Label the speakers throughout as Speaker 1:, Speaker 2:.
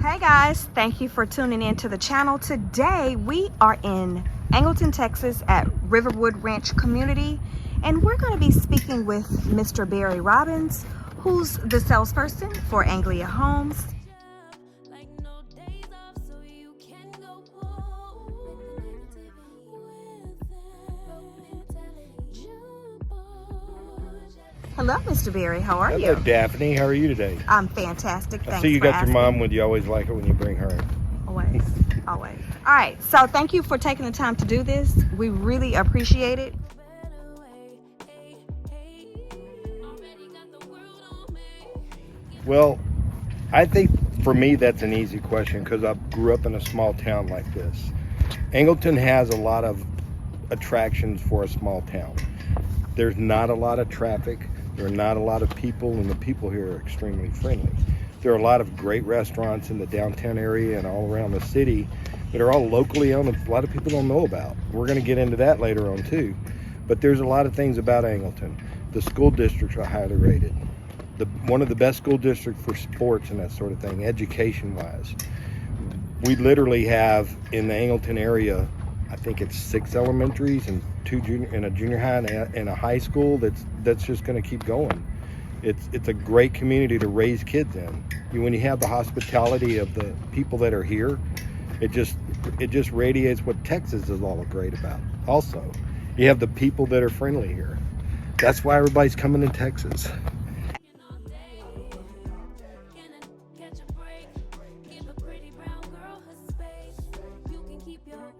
Speaker 1: Hey guys, thank you for tuning in to the channel. Today we are in Angleton, Texas at Riverwood Ranch Community, and we're going to be speaking with Mr. Barry Robbins, who's the salesperson for Anglia Homes. Hello, Mr. Barry. How are you?
Speaker 2: Hello, Daphne. How are you today?
Speaker 1: I'm fantastic. Thanks.
Speaker 2: I see you
Speaker 1: for
Speaker 2: got
Speaker 1: asking.
Speaker 2: your mom with you. Always like it when you bring her in.
Speaker 1: Always, always. All right. So thank you for taking the time to do this. We really appreciate it.
Speaker 2: Well, I think for me that's an easy question because I grew up in a small town like this. Angleton has a lot of attractions for a small town. There's not a lot of traffic. There are not a lot of people, and the people here are extremely friendly. There are a lot of great restaurants in the downtown area and all around the city that are all locally owned that a lot of people don't know about. We're going to get into that later on too. But there's a lot of things about Angleton. The school districts are highly rated. One of the best school districts for sports and that sort of thing, education-wise. We literally have in the Angleton area, I think it's 6 elementaries and 2 a junior high and a high school that's just going to keep going. It's a great community to raise kids in. When you have the hospitality of the people that are here, it just radiates what Texas is all great about. Also, you have the people that are friendly here. That's why everybody's coming to Texas.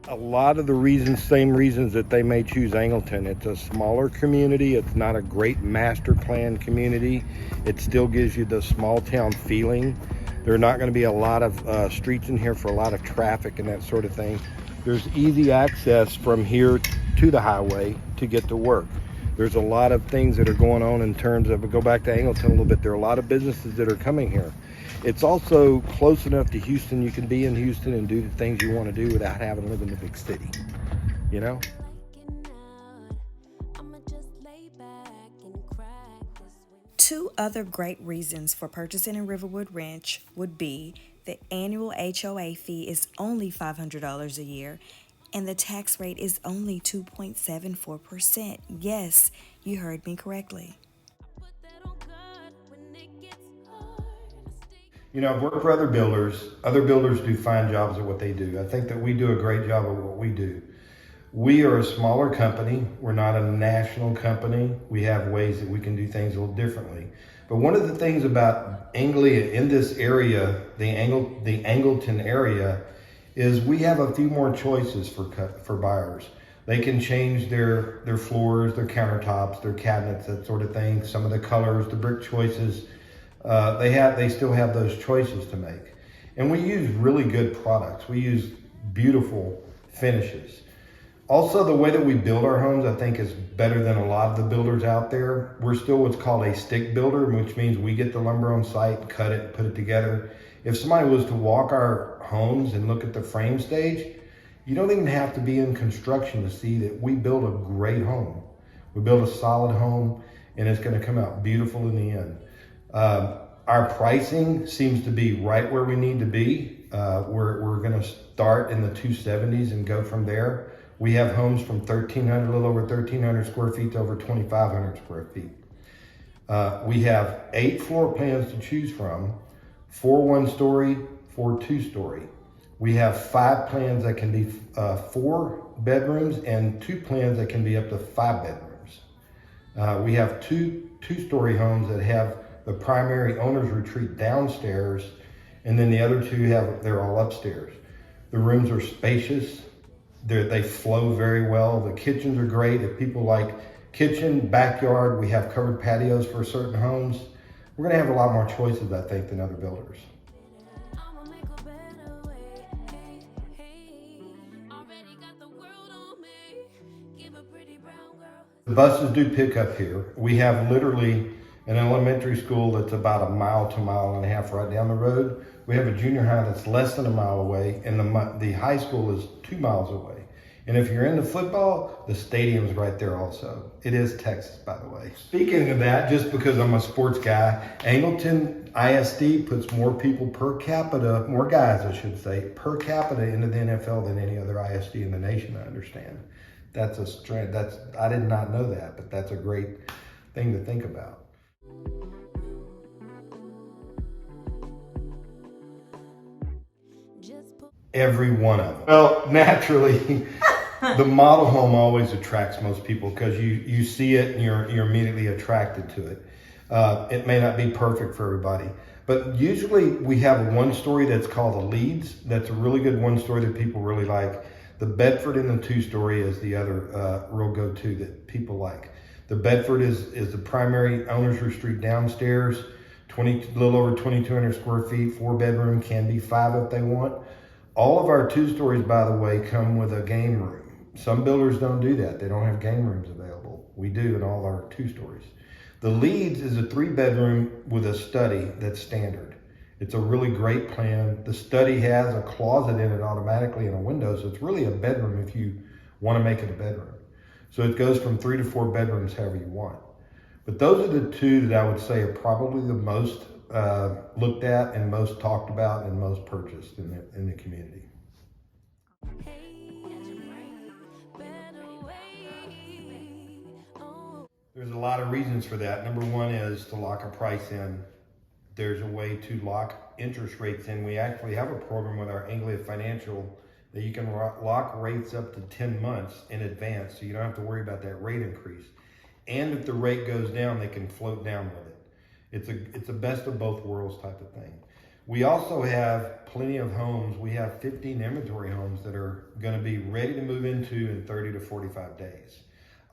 Speaker 2: A lot of the same reasons that they may choose Angleton. It's a smaller community. It's not a great master plan community. It still gives you the small town feeling. There are not going to be a lot of streets in here for a lot of traffic and that sort of thing. There's easy access from here to the highway to get to work. There's a lot of things that are going on in terms of, go back to Angleton a little bit, there are a lot of businesses that are coming here. It's also close enough to Houston. You can be in Houston and do the things you want to do without having to live in a big city, you know?
Speaker 1: Two other great reasons for purchasing in Riverwood Ranch would be the annual HOA fee is only $500 a year, and the tax rate is only 2.74%. Yes, you heard me correctly.
Speaker 2: You know, I've worked for other builders. Other builders do fine jobs at what they do. I think that we do a great job at what we do. We are a smaller company. We're not a national company. We have ways that we can do things a little differently. But one of the things about Anglia in this area, the Angleton area, is we have a few more choices for buyers. They can change their floors, their countertops, their cabinets, that sort of thing. Some of the colors, the brick choices. They still have those choices to make. And we use really good products. We use beautiful finishes. Also, the way that we build our homes, I think, is better than a lot of the builders out there. We're still what's called a stick builder, which means we get the lumber on site, cut it, put it together. If somebody was to walk our homes and look at the frame stage, you don't even have to be in construction to see that we build a great home. We build a solid home, and it's going to come out beautiful in the end. Our pricing seems to be right where we need to be. We're going to start in the 270s and go from there. We have homes from 1,300, a little over 1,300 square feet to over 2,500 square feet. We have 8 floor plans to choose from, 4 one-story, 4 two-story. We have 5 plans that can be 4 bedrooms and 2 plans that can be up to 5 bedrooms. We have 2 two-story homes that have the primary owner's retreat downstairs, and then the other 2 they're all upstairs. The rooms are spacious. They flow very well. The kitchens are great. If people like kitchen, backyard, we have covered patios for certain homes. We're gonna have a lot more choices, I think, than other builders. The buses do pick up here. We have literally an elementary school that's about 1 mile to 1.5 miles right down the road. We have a junior high that's less than 1 mile away, and the high school is 2 miles away. And if you're into football, the stadium's right there also. It is Texas, by the way. Speaking of that, just because I'm a sports guy, Angleton ISD puts more people per capita, more guys, I should say, per capita into the NFL than any other ISD in the nation, I understand. That's a strand. I did not know that, but that's a great thing to think about. Every one of them. Well, naturally, the model home always attracts most people because you see it and you're immediately attracted to it. It may not be perfect for everybody, but usually we have a one story that's called the Leads. That's a really good one story that people really like. The Bedford and the 2-story is the other real go-to that people like. The Bedford is the primary owner's retreat downstairs, a little over 2,200 square feet, 4-bedroom, can be 5 if they want. All of our 2-stories, by the way, come with a game room. Some builders don't do that. They don't have game rooms available. We do in all our 2-stories. The Leads is a 3-bedroom with a study that's standard. It's a really great plan. The study has a closet in it automatically and a window, so it's really a bedroom if you want to make it a bedroom. So it goes from 3 to 4 bedrooms however you want. But those are the two that I would say are probably the most looked at and most talked about and most purchased in the community. There's a lot of reasons for that. Number one is to lock a price in. There's a way to lock interest rates in. We actually have a program with our Anglia Financial that you can lock rates up to 10 months in advance, so you don't have to worry about that rate increase. And if the rate goes down, they can float down with it. It's a best of both worlds type of thing. We also have plenty of homes. We have 15 inventory homes that are going to be ready to move into in 30 to 45 days.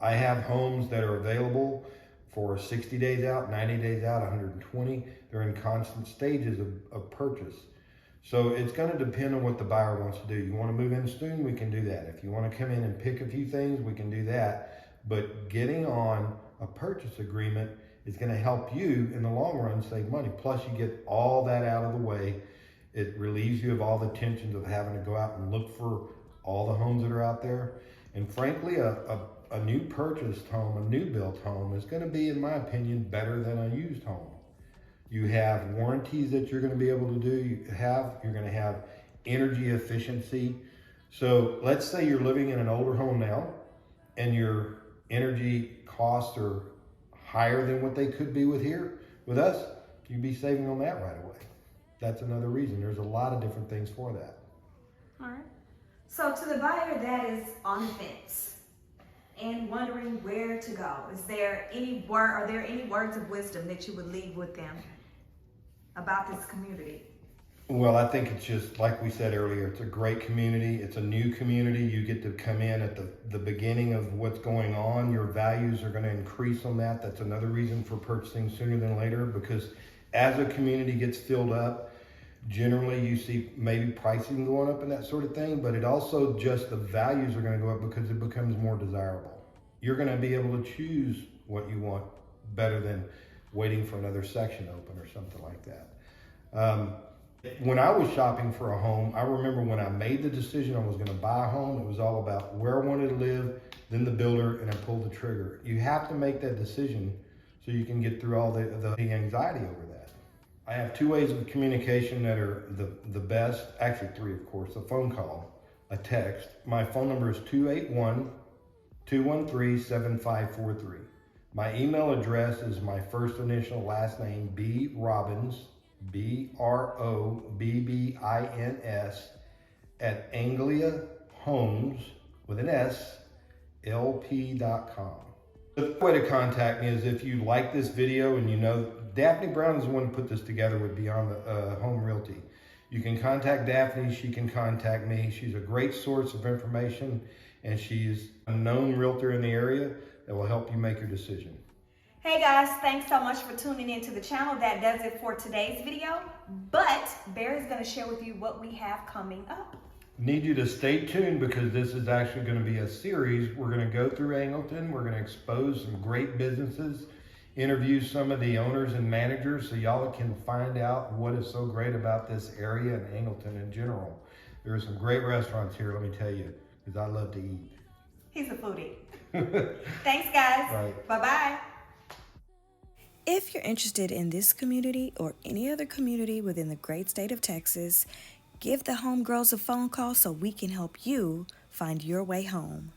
Speaker 2: I have homes that are available for 60 days out, 90 days out, 120. They're in constant stages of purchase. So it's going to depend on what the buyer wants to do. You want to move in soon, we can do that. If you want to come in and pick a few things, we can do that. But getting on a purchase agreement is going to help you in the long run save money. Plus you get all that out of the way. It relieves you of all the tensions of having to go out and look for all the homes that are out there. And frankly, a new purchased home, a new built home is going to be, in my opinion, better than a used home. You have warranties that you're going to be able to do. You're going to have energy efficiency. So let's say you're living in an older home now and your energy costs are higher than what they could be with us, you'd be saving on that right away. That's another reason. There's a lot of different things for that.
Speaker 1: All right. So to the buyer that is on the fence and wondering where to go, are there any words of wisdom that you would leave with them about this community?
Speaker 2: Well, I think it's just like we said earlier, it's a great community. It's a new community. You get to come in at the beginning of what's going on. Your values are going to increase on that. That's another reason for purchasing sooner than later, because as a community gets filled up, generally you see maybe pricing going up and that sort of thing, but it also just the values are going to go up because it becomes more desirable. You're going to be able to choose what you want better than waiting for another section open or something like that. When I was shopping for a home, I remember when I made the decision I was going to buy a home, it was all about where I wanted to live, then the builder, and I pulled the trigger. You have to make that decision so you can get through all the anxiety over that. I have 2 ways of communication that are the best, actually 3 of course, a phone call, a text. My phone number is 281-213-7543. My email address is my first initial last name, B. Robbins, BROBBINS, at Anglia Homes with an S, LP.com. The way to contact me is if you like this video and you know Daphne Brown is the one who put this together with Beyond the Home Realty. You can contact Daphne, she can contact me. She's a great source of information and she's a known realtor in the area that will help you make your decision.
Speaker 1: Hey guys, thanks so much for tuning into the channel. That does it for today's video, but Barry's going to share with you what we have coming up.
Speaker 2: Need you to stay tuned because this is actually going to be a series. We're going to go through Angleton. We're going to expose some great businesses, interview some of the owners and managers so y'all can find out what is so great about this area and Angleton in general. There are some great restaurants here, let me tell you. because I love to eat.
Speaker 1: He's a foodie. Thanks, guys.
Speaker 2: Right.
Speaker 1: Bye-bye. If you're interested in this community or any other community within the great state of Texas, give the homegirls a phone call so we can help you find your way home.